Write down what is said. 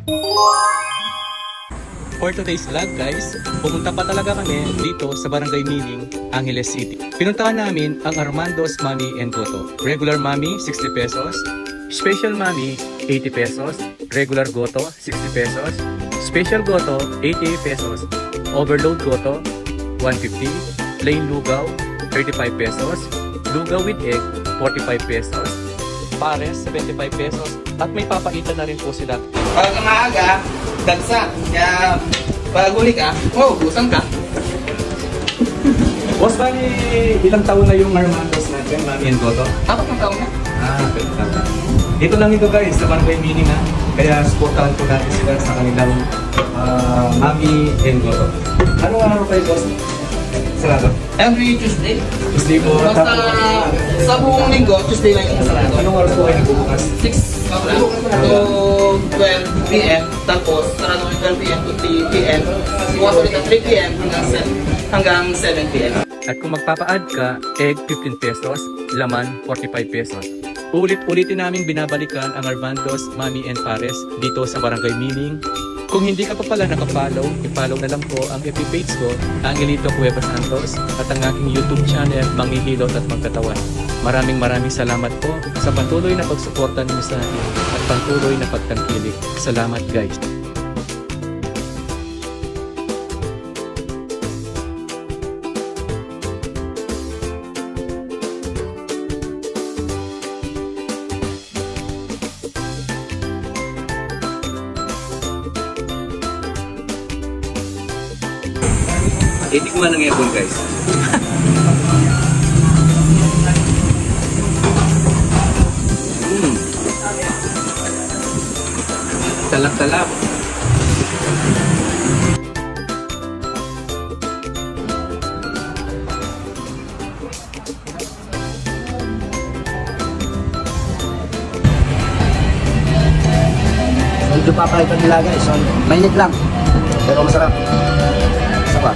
For today's vlog guys, pumunta pa talaga kami dito sa Barangay Mining, Angeles City. Pinuntahan namin ang Armando's Mami and Goto. Regular Mami, 60 pesos. Special Mami, 80 pesos. Regular Goto, 60 pesos. Special Goto, 80 pesos. Overload Goto, 150. Plain Lugaw, 35 pesos. Lugaw with egg, 45 pesos. Pares, 75 pesos. At may papaitan na rin po sila. Pag maaga, dagsa. Kaya pag huli ka, busan ka. Boss, bali ilang taon na yung Armando's natin, Mami and Goto? 4 na taon na. Dito lang ito guys, sa Barangay Mining ha. Kaya supportahan po natin sila sa kanilang Mami and Goto. Anong araw kayo, boss? Sarado? Every Tuesday. Tuesday po. Basta sa buong linggo, Tuesday lang yung sarado. Anong oras po kayo nagbubukas? 6 to 12 p.m. Tapos sarado ng 12 p.m. to 3 p.m. Bukas ulit ng 3 p.m. hanggang 7 p.m. At kung magpapa-add ka, egg 15 pesos, laman 45 pesos. Ulit-ulitin namin binabalikan ang Armando's Mami and Pares dito sa Barangay Mining. Kung hindi ka pa pala nakapollow, i-follow na lang po ang FB page ko, Angelito Cueva Santos, at ang aking YouTube channel, Manghihilot at Magkatawan. Maraming salamat po sa patuloy na pagsuporta niyo sa akin at patuloy na pagtangkilik. Salamat guys! Itikman ng aircon guys. Talap-talap. Medyo papalitan nila guys, so mainit lang pero masarap. Isa pa.